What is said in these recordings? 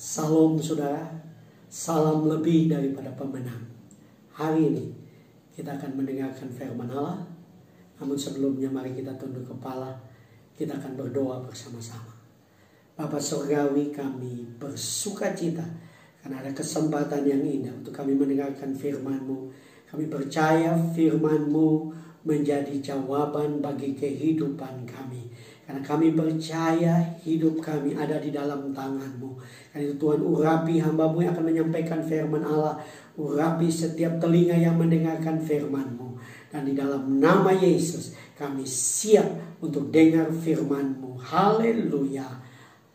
Salam saudara, salam lebih daripada pemenang. Hari ini kita akan mendengarkan firman Allah. Namun sebelumnya mari kita tunduk kepala, kita akan berdoa bersama-sama. Bapa Surgawi, kami bersuka cita karena ada kesempatan yang indah untuk kami mendengarkan firman-Mu. Kami percaya firman-Mu menjadi jawaban bagi kehidupan kami. Karena kami percaya hidup kami ada di dalam tangan-Mu. Karena itu Tuhan, urapi hamba-Mu yang akan menyampaikan firman Allah. Urapi setiap telinga yang mendengarkan firman-Mu. Dan di dalam nama Yesus kami siap untuk dengar firman-Mu. Haleluya.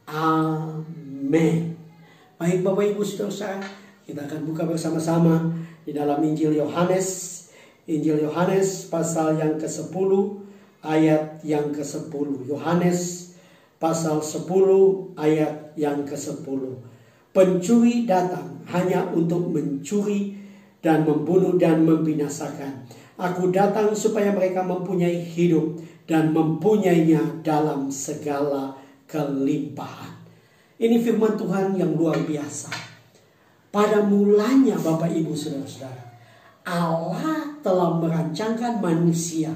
Amin. Baik Bapak Ibu Saudara, kita akan buka bersama-sama di dalam Injil Yohanes. Injil Yohanes pasal yang ke-10 ayat yang ke-10. Yohanes pasal 10 ayat yang ke-10. Pencuri datang hanya untuk mencuri dan membunuh dan membinasakan. Aku datang supaya mereka mempunyai hidup dan mempunyainya dalam segala kelimpahan. Ini firman Tuhan yang luar biasa. Pada mulanya Bapak Ibu Saudara-saudara, Allah telah merancangkan manusia,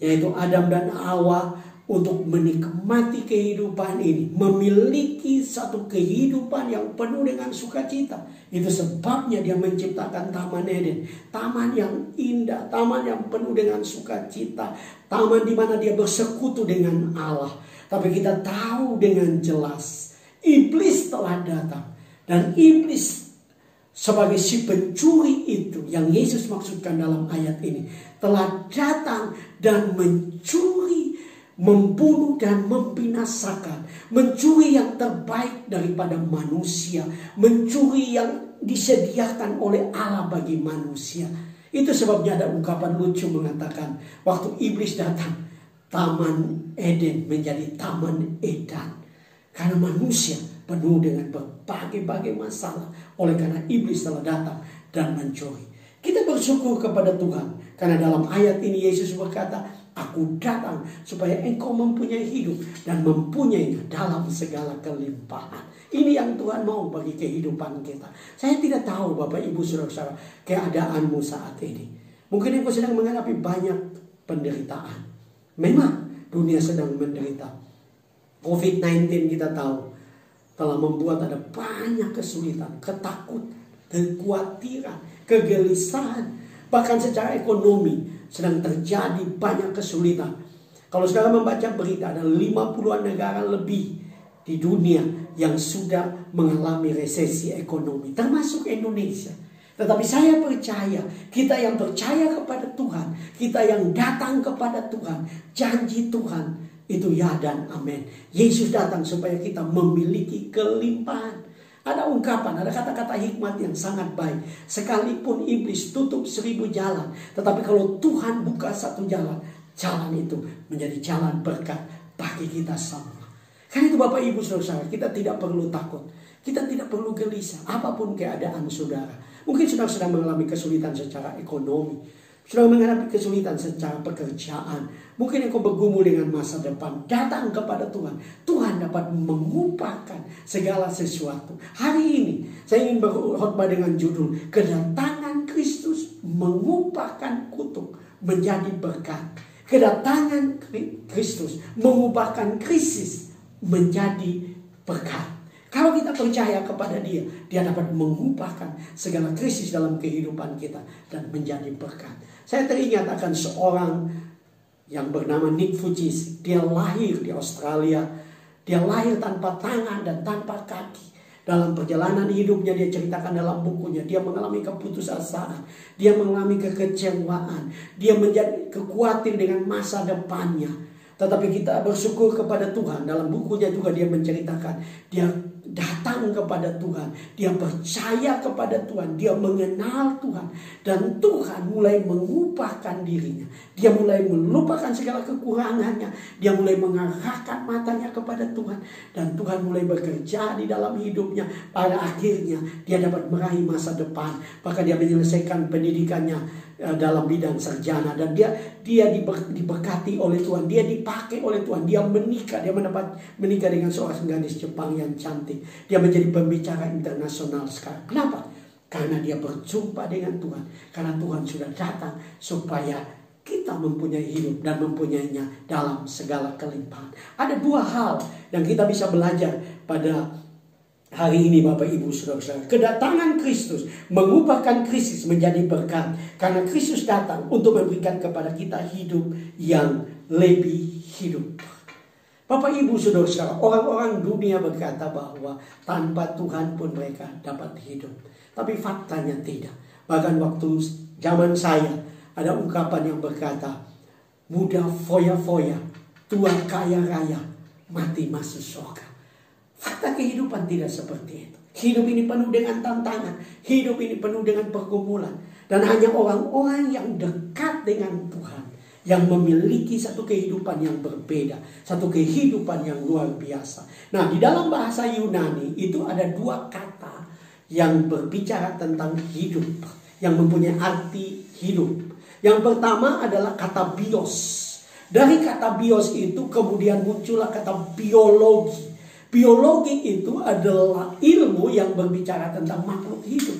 yaitu Adam dan Hawa, untuk menikmati kehidupan ini, memiliki satu kehidupan yang penuh dengan sukacita. Itu sebabnya Dia menciptakan Taman Eden, taman yang indah, taman yang penuh dengan sukacita, taman di mana Dia bersekutu dengan Allah. Tapi kita tahu dengan jelas, iblis telah datang, dan iblis sebagai si pencuri itu yang Yesus maksudkan dalam ayat ini, telah datang dan mencuri, membunuh dan membinasakan. Mencuri yang terbaik daripada manusia, mencuri yang disediakan oleh Allah bagi manusia. Itu sebabnya ada ungkapan lucu mengatakan, waktu iblis datang, Taman Eden menjadi Taman Edan. Karena manusia penuh dengan berbagai-bagai masalah. Oleh karena iblis telah datang dan mencuri. Kita bersyukur kepada Tuhan. Karena dalam ayat ini Yesus berkata, aku datang supaya engkau mempunyai hidup dan mempunyainya dalam segala kelimpahan. Ini yang Tuhan mau bagi kehidupan kita. Saya tidak tahu Bapak Ibu Saudara-saudara keadaanmu saat ini. Mungkin engkau sedang menghadapi banyak penderitaan. Memang dunia sedang menderita. COVID-19 kita tahu telah membuat ada banyak kesulitan, ketakutan, kekhawatiran, kegelisahan. Bahkan secara ekonomi sedang terjadi banyak kesulitan. Kalau sekarang membaca berita, ada 50-an negara lebih di dunia yang sudah mengalami resesi ekonomi, termasuk Indonesia. Tetapi saya percaya, kita yang percaya kepada Tuhan, kita yang datang kepada Tuhan, janji Tuhan itu ya dan amin. Yesus datang supaya kita memiliki kelimpahan. Ada ungkapan, ada kata-kata hikmat yang sangat baik. Sekalipun iblis tutup 1000 jalan, tetapi kalau Tuhan buka satu jalan, jalan itu menjadi jalan berkat bagi kita semua. Karena itu Bapak Ibu Saudara, kita tidak perlu takut. Kita tidak perlu gelisah apapun keadaan saudara. Mungkin saudara sedang mengalami kesulitan secara ekonomi, sudah menghadapi kesulitan secara pekerjaan. Mungkin engkau bergumul dengan masa depan. Datang kepada Tuhan. Tuhan dapat mengubahkan segala sesuatu. Hari ini saya ingin berkhotbah dengan judul Kedatangan Kristus mengubahkan kutuk menjadi berkat. Kedatangan Kristus mengubahkan krisis menjadi berkat. Kalau kita percaya kepada Dia, Dia dapat mengubahkan segala krisis dalam kehidupan kita dan menjadi berkat. Saya teringat akan seorang yang bernama Nick Fugees. Dia lahir di Australia. Dia lahir tanpa tangan dan tanpa kaki. Dalam perjalanan hidupnya dia ceritakan dalam bukunya, dia mengalami keputusasaan, dia mengalami kekecewaan, dia menjadi khawatir dengan masa depannya. Tetapi kita bersyukur kepada Tuhan. Dalam bukunya juga dia menceritakan, dia datang kepada Tuhan, dia percaya kepada Tuhan, dia mengenal Tuhan, dan Tuhan mulai mengubahkan dirinya. Dia mulai melupakan segala kekurangannya, dia mulai mengarahkan matanya kepada Tuhan, dan Tuhan mulai bekerja di dalam hidupnya. Pada akhirnya dia dapat meraih masa depan, bahkan dia menyelesaikan pendidikannya dalam bidang sarjana, dan dia diberkati oleh Tuhan, dia dipakai oleh Tuhan, dia menikah dengan seorang gadis Jepang yang cantik, dia menjadi pembicara internasional sekarang. Kenapa? Karena dia berjumpa dengan Tuhan, karena Tuhan sudah datang supaya kita mempunyai hidup dan mempunyainya dalam segala kelimpahan. Ada dua hal yang kita bisa belajar pada hari ini, Bapak Ibu Saudara-saudara. Kedatangan Kristus mengubahkan krisis menjadi berkat, karena Kristus datang untuk memberikan kepada kita hidup yang lebih hidup. Bapak Ibu Saudara-saudara, orang-orang dunia berkata bahwa tanpa Tuhan pun mereka dapat hidup. Tapi faktanya tidak. Bahkan waktu zaman saya ada ungkapan yang berkata, muda foya-foya, tua kaya raya, mati masuk surga. Fakta kehidupan tidak seperti itu. Hidup ini penuh dengan tantangan. Hidup ini penuh dengan pergumulan. Dan hanya orang-orang yang dekat dengan Tuhan yang memiliki satu kehidupan yang berbeda. Satu kehidupan yang luar biasa. Nah, di dalam bahasa Yunani itu ada dua kata yang berbicara tentang hidup, yang mempunyai arti hidup. Yang pertama adalah kata bios. Dari kata bios itu kemudian muncullah kata biologi. Biologi itu adalah ilmu yang berbicara tentang makhluk hidup.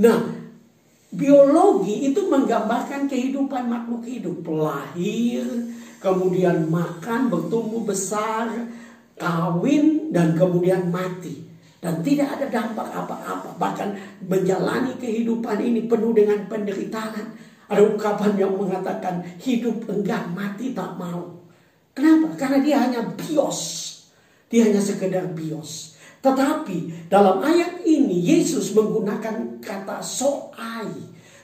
Nah, biologi itu menggambarkan kehidupan makhluk hidup. Lahir, kemudian makan, bertumbuh besar, kawin, dan kemudian mati. Dan tidak ada dampak apa-apa. Bahkan menjalani kehidupan ini penuh dengan penderitaan. Ada ungkapan yang mengatakan hidup enggak, mati tak mau. Kenapa? Karena dia hanya bios. Dia hanya sekedar bios. Tetapi dalam ayat ini Yesus menggunakan kata soai.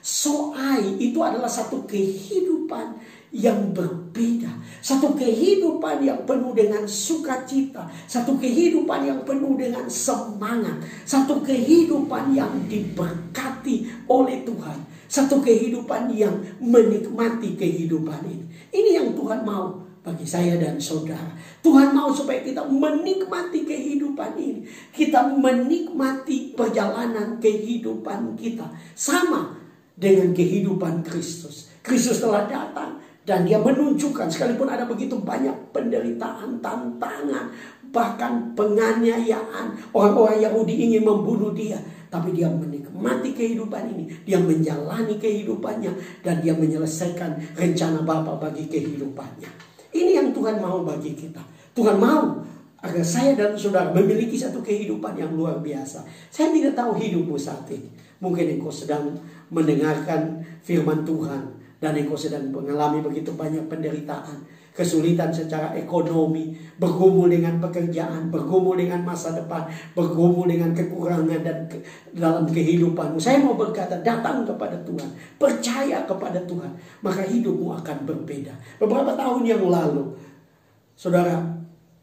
Soai itu adalah satu kehidupan yang berbeda. Satu kehidupan yang penuh dengan sukacita. Satu kehidupan yang penuh dengan semangat. Satu kehidupan yang diberkati oleh Tuhan. Satu kehidupan yang menikmati kehidupan ini. Ini yang Tuhan mau bagi saya dan saudara. Tuhan mau supaya kita menikmati kehidupan ini. Kita menikmati perjalanan kehidupan kita. Sama dengan kehidupan Kristus. Kristus telah datang dan dia menunjukkan, sekalipun ada begitu banyak penderitaan, tantangan, bahkan penganiayaan, orang-orang Yahudi ingin membunuh dia, tapi dia menikmati kehidupan ini. Dia menjalani kehidupannya dan dia menyelesaikan rencana Bapa bagi kehidupannya. Ini yang Tuhan mau bagi kita. Tuhan mau agar saya dan saudara memiliki satu kehidupan yang luar biasa. Saya tidak tahu hidupmu saat ini. Mungkin engkau sedang mendengarkan firman Tuhan dan engkau sedang mengalami begitu banyak penderitaan, kesulitan secara ekonomi, bergumul dengan pekerjaan, bergumul dengan masa depan, bergumul dengan kekurangan dan dalam kehidupanmu. Saya mau berkata, datang kepada Tuhan, percaya kepada Tuhan, maka hidupmu akan berbeda. Beberapa tahun yang lalu, saudara,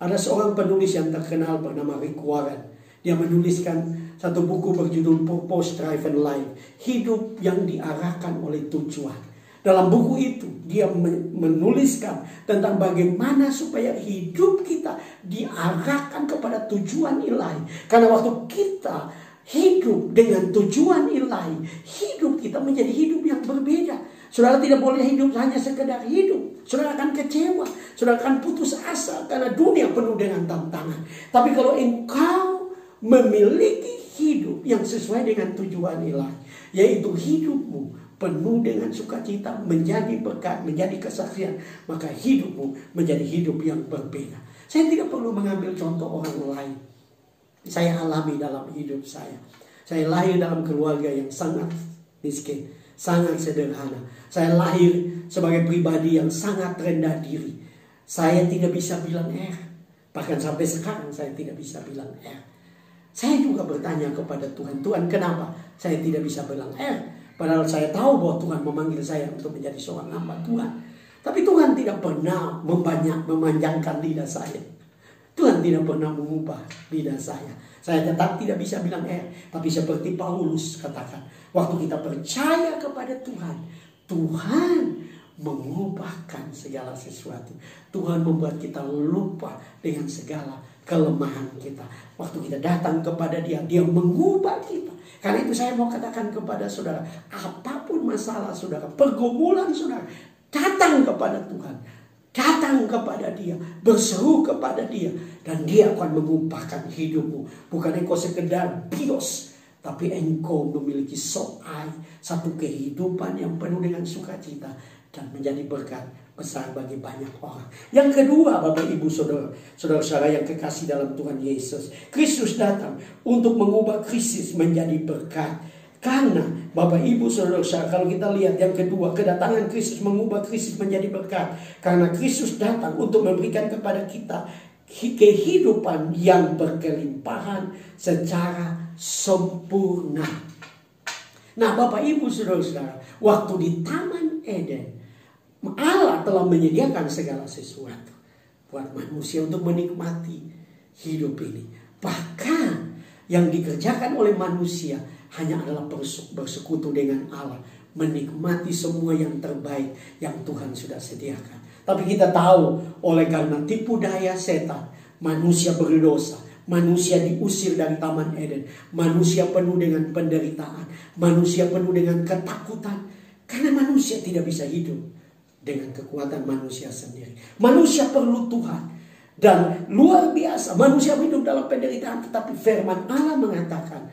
ada seorang penulis yang terkenal bernama Rick Warren. Dia menuliskan satu buku berjudul Purpose Driven Life, hidup yang diarahkan oleh tujuan. Dalam buku itu dia menuliskan tentang bagaimana supaya hidup kita diarahkan kepada tujuan ilahi. Karena waktu kita hidup dengan tujuan ilahi, hidup kita menjadi hidup yang berbeda. Saudara tidak boleh hidup hanya sekedar hidup. Saudara akan kecewa, saudara akan putus asa karena dunia penuh dengan tantangan. Tapi kalau engkau memiliki hidup yang sesuai dengan tujuan ilahi, yaitu hidupmu penuh dengan sukacita, menjadi berkat, menjadi kesaksian, maka hidupmu menjadi hidup yang berbeda. Saya tidak perlu mengambil contoh orang lain. Saya alami dalam hidup saya. Saya lahir dalam keluarga yang sangat miskin, sangat sederhana. Saya lahir sebagai pribadi yang sangat rendah diri. Saya tidak bisa bilang bahkan sampai sekarang saya tidak bisa bilang Saya juga bertanya kepada Tuhan, Tuhan kenapa saya tidak bisa bilang Padahal saya tahu bahwa Tuhan memanggil saya untuk menjadi seorang hamba Tuhan. Tapi Tuhan tidak pernah memanjangkan lidah saya. Tuhan tidak pernah mengubah lidah saya. Saya tetap tidak bisa bilang tapi seperti Paulus katakan, waktu kita percaya kepada Tuhan, Tuhan mengubahkan segala sesuatu. Tuhan membuat kita lupa dengan segala kelemahan kita. Waktu kita datang kepada dia, dia mengubah kita. Karena itu saya mau katakan kepada saudara, apapun masalah saudara, pergumulan saudara, datang kepada Tuhan. Datang kepada dia, berseru kepada dia, dan dia akan mengubahkan hidupmu. Bukan engkau sekedar bios, tapi engkau memiliki satu kehidupan yang penuh dengan sukacita dan menjadi berkat besar bagi banyak orang. Yang kedua, Bapak Ibu saudara-saudara yang kekasih dalam Tuhan Yesus, Kristus datang untuk mengubah krisis menjadi berkat. Karena Bapak Ibu saudara-saudara, kalau kita lihat yang kedua, kedatangan Kristus mengubah krisis menjadi berkat. Karena Kristus datang untuk memberikan kepada kita kehidupan yang berkelimpahan secara sempurna. Nah, Bapak Ibu saudara-saudara, waktu di Taman Eden, Allah telah menyediakan segala sesuatu buat manusia untuk menikmati hidup ini. Bahkan yang dikerjakan oleh manusia hanya adalah bersekutu dengan Allah, menikmati semua yang terbaik yang Tuhan sudah sediakan. Tapi kita tahu, oleh karena tipu daya setan, manusia berdosa, manusia diusir dari Taman Eden, manusia penuh dengan penderitaan, manusia penuh dengan ketakutan, karena manusia tidak bisa hidup dengan kekuatan manusia sendiri. Manusia perlu Tuhan. Dan luar biasa, manusia hidup dalam penderitaan, tetapi firman Allah mengatakan,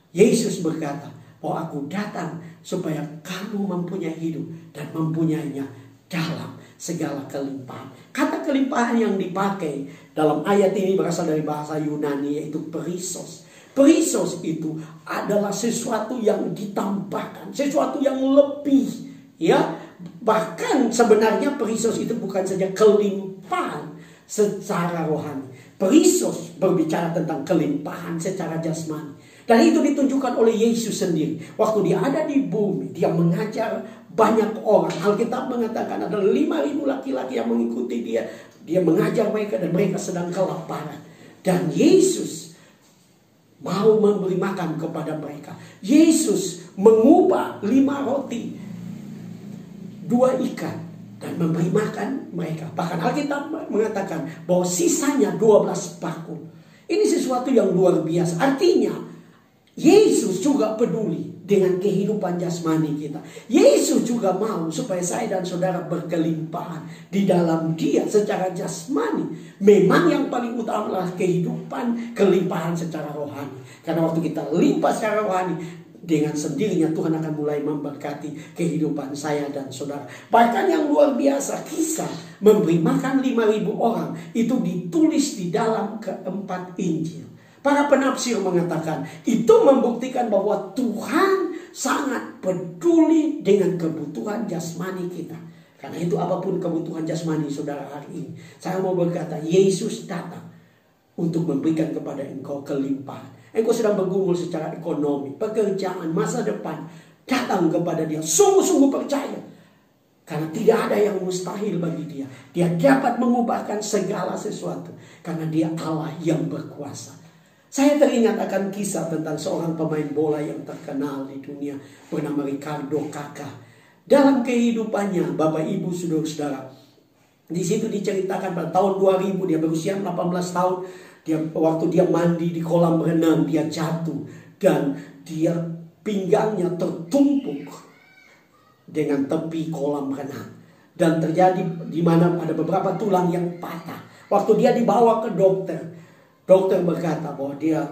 Yesus berkata, bahwa aku datang supaya kamu mempunyai hidup dan mempunyainya dalam segala kelimpahan. Kata kelimpahan yang dipakai dalam ayat ini berasal dari bahasa Yunani, yaitu perisos. Perisos itu adalah sesuatu yang ditambahkan, sesuatu yang lebih, ya. Bahkan sebenarnya perisos itu bukan saja kelimpahan secara rohani. Perisos berbicara tentang kelimpahan secara jasmani. Dan itu ditunjukkan oleh Yesus sendiri. Waktu dia ada di bumi, dia mengajar banyak orang. Alkitab mengatakan ada 5.000 laki-laki yang mengikuti dia. Dia mengajar mereka dan mereka sedang kelaparan. Dan Yesus mau memberi makan kepada mereka. Yesus mengubah 5 roti, 2 ikan, dan memberi makan mereka. Bahkan Alkitab mengatakan bahwa sisanya 12 bakul. Ini sesuatu yang luar biasa. Artinya Yesus juga peduli dengan kehidupan jasmani kita. Yesus juga mau supaya saya dan saudara berkelimpahan di dalam dia secara jasmani. Memang yang paling utama adalah kehidupan kelimpahan secara rohani. Karena waktu kita limpah secara rohani, dengan sendirinya Tuhan akan mulai memberkati kehidupan saya dan saudara. Bahkan yang luar biasa, kisah memberi makan 5.000 orang itu ditulis di dalam keempat Injil. Para penafsir mengatakan itu membuktikan bahwa Tuhan sangat peduli dengan kebutuhan jasmani kita. Karena itu apapun kebutuhan jasmani saudara hari ini, saya mau berkata, Yesus datang untuk memberikan kepada engkau kelimpahan. Engkau sedang bergumul secara ekonomi, pekerjaan, masa depan, datang kepada dia. Sungguh-sungguh percaya. Karena tidak ada yang mustahil bagi dia. Dia dapat mengubahkan segala sesuatu. Karena dia Allah yang berkuasa. Saya teringat akan kisah tentang seorang pemain bola yang terkenal di dunia bernama Ricardo Kakak. Dalam kehidupannya, Bapak Ibu saudara-saudara, di situ diceritakan pada tahun 2000 dia berusia 18 tahun. Waktu dia mandi di kolam renang, dia jatuh dan dia pinggangnya tertumpuk dengan tepi kolam renang. Dan terjadi di mana ada beberapa tulang yang patah. Waktu dia dibawa ke dokter, dokter berkata bahwa dia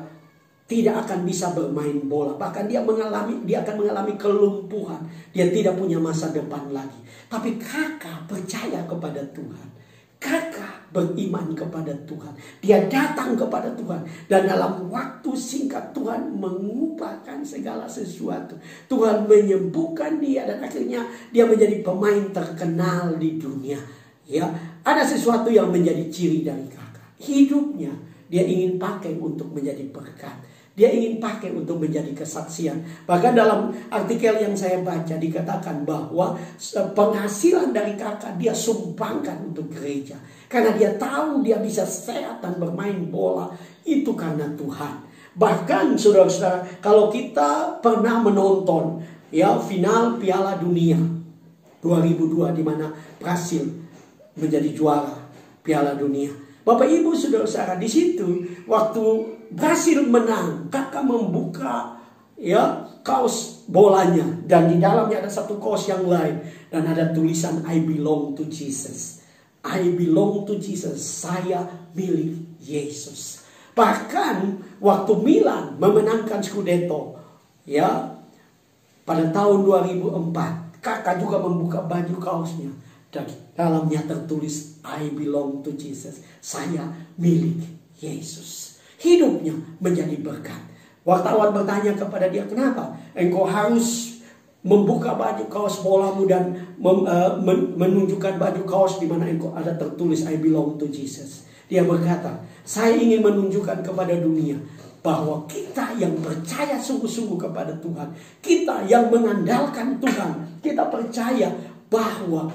tidak akan bisa bermain bola. Bahkan dia akan mengalami kelumpuhan. Dia tidak punya masa depan lagi. Tapi Kakak percaya kepada Tuhan. Kakak beriman kepada Tuhan. Dia datang kepada Tuhan. Dan dalam waktu singkat Tuhan mengubahkan segala sesuatu. Tuhan menyembuhkan dia. Dan akhirnya dia menjadi pemain terkenal di dunia. Ya, ada sesuatu yang menjadi ciri dari Kakak. Hidupnya dia ingin pakai untuk menjadi berkat. Dia ingin pakai untuk menjadi kesaksian. Bahkan dalam artikel yang saya baca dikatakan bahwa penghasilan dari Kakak dia sumbangkan untuk gereja. Karena dia tahu dia bisa sehat dan bermain bola. Itu karena Tuhan. Bahkan saudara-saudara, kalau kita pernah menonton ya final Piala Dunia 2002 di mana Brasil menjadi juara Piala Dunia. Bapak Ibu saudara-saudara, di situ waktu berhasil menang, kakak membuka ya kaos bolanya, dan di dalamnya ada satu kaos yang lain dan ada tulisan I belong to Jesus. I belong to Jesus. Saya milik Yesus. Bahkan waktu Milan memenangkan Scudetto ya pada tahun 2004, kakak juga membuka baju kaosnya dan dalamnya tertulis I belong to Jesus. Saya milik Yesus. Hidupnya menjadi berkat. Wartawan bertanya kepada dia, kenapa engkau harus membuka baju kaos bolamu dan menunjukkan baju kaos di mana engkau ada tertulis I belong to Jesus. Dia berkata, saya ingin menunjukkan kepada dunia bahwa kita yang percaya sungguh-sungguh kepada Tuhan, kita yang mengandalkan Tuhan, kita percaya bahwa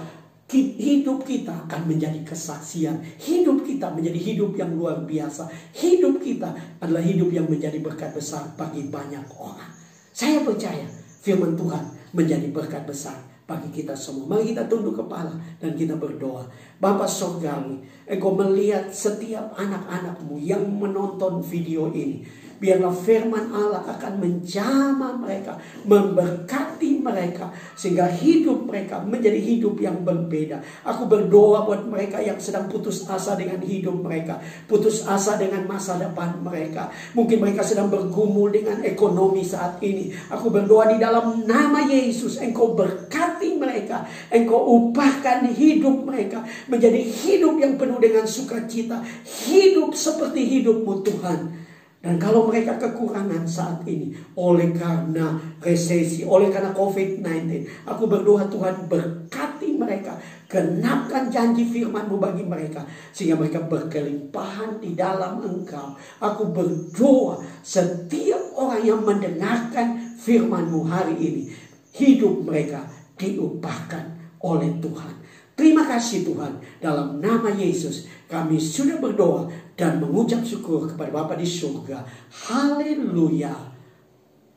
hidup kita akan menjadi kesaksian. Hidup kita menjadi hidup yang luar biasa. Hidup kita adalah hidup yang menjadi berkat besar bagi banyak orang. Saya percaya firman Tuhan menjadi berkat besar bagi kita semua. Mari kita tunduk kepala dan kita berdoa. Bapa Surgawi, Engkau melihat setiap anak-anakmu yang menonton video ini. Biarlah firman Allah akan menjamah mereka, memberkati mereka, sehingga hidup mereka menjadi hidup yang berbeda. Aku berdoa buat mereka yang sedang putus asa dengan hidup mereka, putus asa dengan masa depan mereka. Mungkin mereka sedang bergumul dengan ekonomi saat ini. Aku berdoa di dalam nama Yesus, Engkau berkati mereka, Engkau ubahkan hidup mereka menjadi hidup yang penuh dengan sukacita, hidup seperti hidupmu Tuhan. Dan kalau mereka kekurangan saat ini oleh karena resesi, oleh karena COVID-19, aku berdoa Tuhan berkati mereka, genapkan janji firman-Mu bagi mereka, sehingga mereka berkelimpahan di dalam Engkau. Aku berdoa setiap orang yang mendengarkan firman-Mu hari ini, hidup mereka diubahkan oleh Tuhan. Terima kasih Tuhan, dalam nama Yesus kami sudah berdoa dan mengucap syukur kepada Bapa di surga. Haleluya.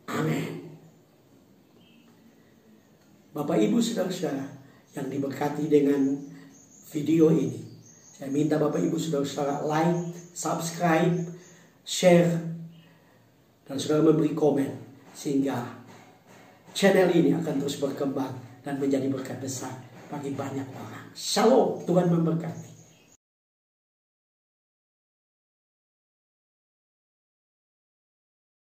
Amin. Bapak Ibu saudara-saudara yang diberkati dengan video ini, saya minta Bapak Ibu saudara-saudara like, subscribe, share, dan saudara memberi komen, sehingga channel ini akan terus berkembang dan menjadi berkat besar bagi banyak orang. Shalom, Tuhan memberkati.